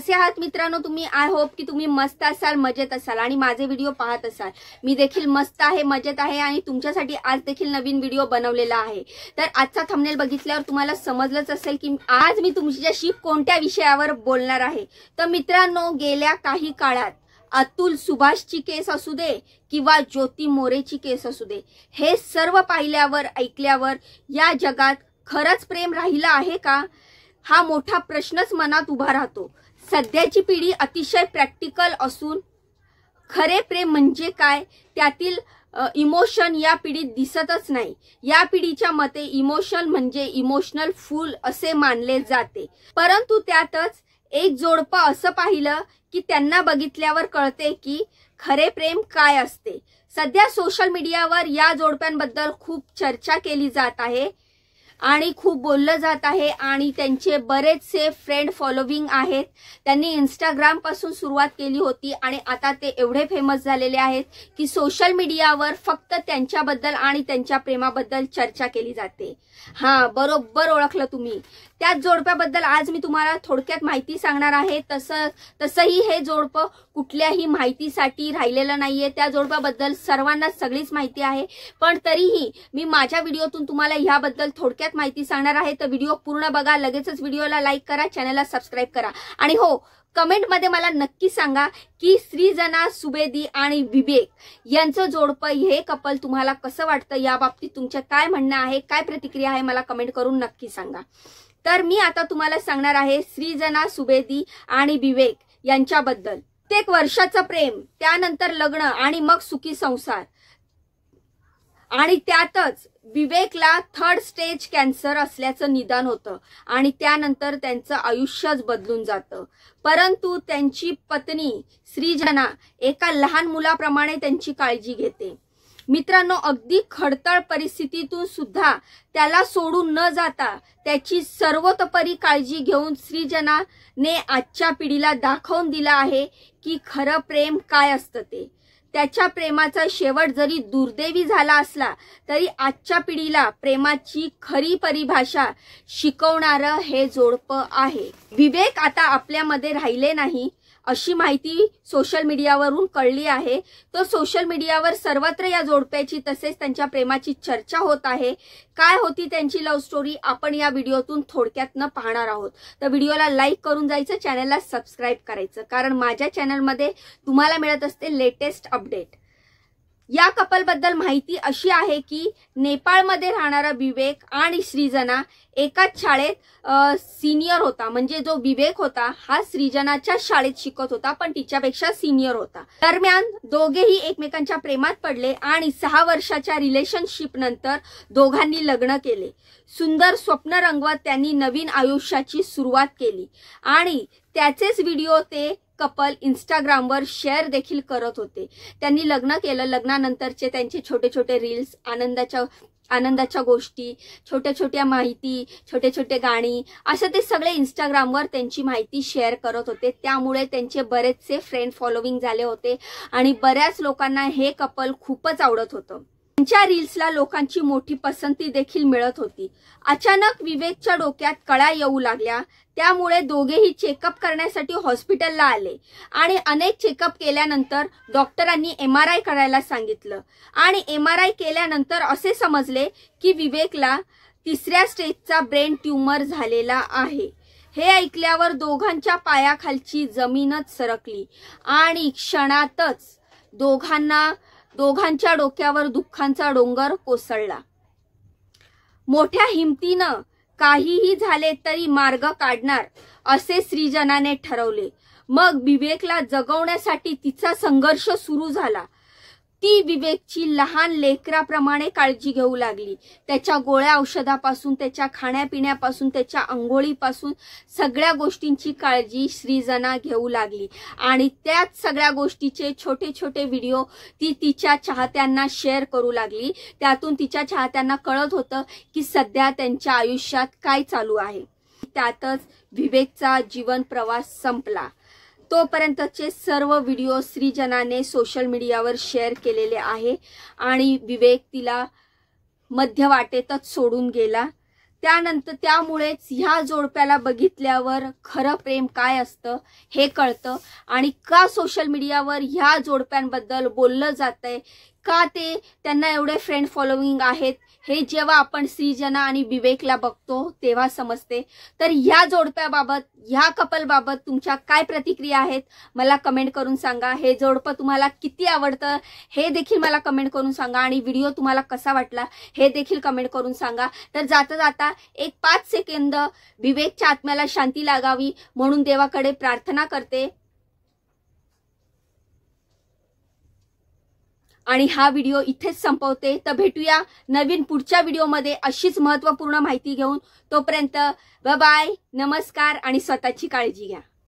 कसे आहात मित्रांनो तुम्ही? आय होप की तुम्ही मस्त असाल, मजेत असाल आणि माझे व्हिडिओ पाहत असाल। मी देखील मस्त आहे, मजेत आहे आणि तुमच्यासाठी आज देखील नवीन व्हिडिओ बनवलेला आहे। तर आजचा थंबनेल बघितल्यावर तुम्हाला समजलंच असेल की आज मी तुमच्याशी कोणत्या विषयावर बोलणार आहे। तर मित्रांनो, गेल्या काही काळात अतुल सुभाषची केस असू दे किंवा ज्योती मोरेची केस असू दे, हे सर्व पाहिल्यावर ऐकल्यावर या जगात खरंच प्रेम राहिलं आहे का, हा मोठा प्रश्नच मनात उभा राहतो। सध्याची पिढी अतिशय प्रॅक्टिकल असून खरे प्रेम म्हणजे काय त्यातील इमोशन या पिढीत दिसतच नाही। या पिढीच्या मते इमोशन म्हणजे इमोशनल फूल असे मानले जाते। परंतु त्यातच एक जोडपं असं पाहिलं की त्यांना बघितल्यावर कळते की खरे प्रेम काय असते। सध्या सोशल मीडियावर या जोडप्यांबद्दल खूप चर्चा केली जात आहे आणि खूप बोललं जात आहे आणि त्यांचे बरेचसे फ्रेंड फॉलोविंग आहेत। त्यांनी इंस्टाग्राम पासून सुरुवात केली होती आणि आता ते एवढे फेमस झालेले आहेत की सोशल मीडियावर फक्त त्यांच्याबद्दल आणि त्यांच्या प्रेमाबद्दल चर्चा केली जाते। हां, बरोबर ओळखलं तुम्ही। त्याच जोडप्याबद्दल आज मी तुम्हाला थोडक्यात माहिती सांगणार आहे। तसंही हे जोडपं कुठल्याही माहितीसाठी राहिलेलं नाहीये। त्या जोडप्याबद्दल सर्वांना सगळीच माहिती आहे, पण तरीही मी माझ्या व्हिडिओतून तुम्हाला याबद्दल थोडक्यात माहिती सांगणार आहे। तर व्हिडिओ पूर्ण बघा, लगेचच व्हिडिओला लाईक करा, चॅनलला सबस्क्राइब करा आणि हो, कमेंट मध्ये मला नक्की सांगा की सृजना सुवेदी आणि विवेक यांचं जोडपं हे कपल तुम्हाला कसं वाटतं। या बाबतीत तुमचं काय म्हणणं आहे, काय प्रतिक्रिया आहे, मला कमेंट करून नक्की सांगा। तर मी आता तुम्हाला सांगणार आहे सृजना सुवेदी आणि विवेक यांच्याबद्दल। एक वर्षाचं प्रेम, त्यानंतर लग्न आणि मग सुखी संसार आणि त्यातच विवेकला 3rd स्टेज कॅन्सर असल्याचं निदान होतं आणि त्यानंतर त्यांचं आयुष्यच बदलून जातं। परंतु त्यांची पत्नी सृजना एका लहान मुलाप्रमाणे त्यांची काळजी घेते। मित्रांनो, अगदी खडतर परिस्थितीतून सुद्धा त्याला सोडून न जाता त्याची सर्वतोपरी काळजी घेऊन सृजनाने आजच्या पिढीला दाखवून दिला आहे की खरं प्रेम काय असतं ते। त्याच्या प्रेमाचा शेवट जरी दुर्दैवी झाला असला तरी आजच्या पिढीला प्रेमाची खरी परिभाषा शिकवणारं हे जोडपं आहे। विवेक आता आपल्यामध्ये राहिले नाही अशी माहिती सोशल मीडियावरून कळली आहे। तो सोशल मीडियावर सर्वत्र या जोडप्याची तसेच त्यांच्या प्रेमाची चर्चा होत आहे। काय होती त्यांची लव्ह स्टोरी आपण या व्हिडिओतून थोडक्यातनं पाहणार आहोत। तर व्हिडिओला लाईक करून जायचं, चॅनलला सबस्क्राइब करायचं, कारण माझ्या चॅनलमध्ये तुम्हाला मिळत असते लेटेस्ट अपडेट। या कपलबद्दल माहिती अशी आहे की नेपाळमध्ये राहणारा विवेक आणि सृजना एकाच शाळेत सिनियर होता। म्हणजे जो विवेक होता हा सृजनाच्या शाळेत शिकत होता, पण तिच्यापेक्षा सिनियर होता। दरम्यान दोघेही एकमेकांच्या प्रेमात पडले आणि 6 वर्षाच्या रिलेशनशिप नंतर दोघांनी लग्न केले। सुंदर स्वप्न रंगवत त्यांनी नवीन आयुष्याची सुरुवात केली आणि त्याचेच व्हिडिओ ते कपल इंस्टाग्रामवर शेअर देखील करत होते। त्यांनी लग्न केलं, लग्नानंतरचे त्यांचे छोटे छोटे रील्स, आनंदाच्या गोष्टी, छोट्या माहिती, छोटे गाणी, असं ते सगळे इंस्टाग्रामवर त्यांची माहिती शेअर करत होते। त्यामुळे त्यांचे बरेचसे फ्रेंड फॉलोविंग झाले होते आणि बऱ्याच लोकांना हे कपल खूपच आवडत होतं। त्यांच्या रील्सला लोकांची मोठी पसंती देखील मिळत होती। अचानक विवेकच्या डोक्यात कळा येऊ लागल्या, त्यामुळे दोघेही चेकअप करण्यासाठी हॉस्पिटलला आले आणि अनेक चेकअप केल्यानंतर डॉक्टरांनी MRI करायला सांगितलं आणि MRI केल्यानंतर असे समजले की विवेकला 3ऱ्या स्टेजचा ब्रेन ट्यूमर झालेला आहे। हे ऐकल्यावर दोघांच्या पायाखालची जमीनच सरकली आणि क्षणातच दोघांच्या डोक्यावर दुःखांचा डोंगर कोसळला। मोठ्या हिमतीनं काहीही झाले तरी मार्ग काढणार असे सृजनाने ठरवले। मग विवेकला जगवण्यासाठी तिचा संघर्ष सुरू झाला। ती विवेकची लहान लेकराप्रमाणे काळजी घेऊ लागली। त्याच्या गोळ्या औषधापासून, त्याच्या खाण्यापिण्यापासून, त्याच्या अंघोळीपासून सगळ्या गोष्टींची काळजी सृजना घेऊ लागली आणि त्याच सगळ्या गोष्टीचे छोटे व्हिडिओ ती तिच्या चाहत्यांना शेअर करू लागली। त्यातून तिच्या चाहत्यांना कळत होतं की सध्या त्यांच्या आयुष्यात काय चालू आहे। त्यातच विवेकचा जीवन प्रवास संपला। तोपर्यंतचे सर्व व्हिडिओ सृजनाने सोशल मीडियावर शेअर केलेले आहे आणि विवेक तिला मध्यवाटेतच सोडून गेला। त्यानंतर त्यामुळेच ह्या जोडप्याला बघितल्यावर खरं प्रेम काय असतं हे कळतं आणि का सोशल मीडियावर ह्या जोडप्यांबद्दल बोललं जातंय, का ते त्यांना एवढे फ्रेंड फॉलोविंग आहेत हे जेव्हा आपण सृजना आणि विवेकला बघतो तेव्हा समजते। तर ह्या जोडप्याबाबत, ह्या कपलबाबत तुमच्या काय प्रतिक्रिया आहेत मला कमेंट करून सांगा। हे जोडपं तुम्हाला किती आवडतं हे देखील मला कमेंट करून सांगा आणि व्हिडिओ तुम्हाला कसा वाटला हे देखील कमेंट करून सांगा। तर जाता जाता एक 5 सेकंद विवेकच्या आत्म्याला शांती लागावी म्हणून देवाकडे प्रार्थना करते आणि हा व्हिडिओ इथेच संपवते। तर भेटूया नवीन पुढच्या व्हिडिओमध्ये अशीच महत्त्वपूर्ण माहिती घेऊन। तोपर्यंत बाय बाय, नमस्कार आणि स्वतःची काळजी घ्या।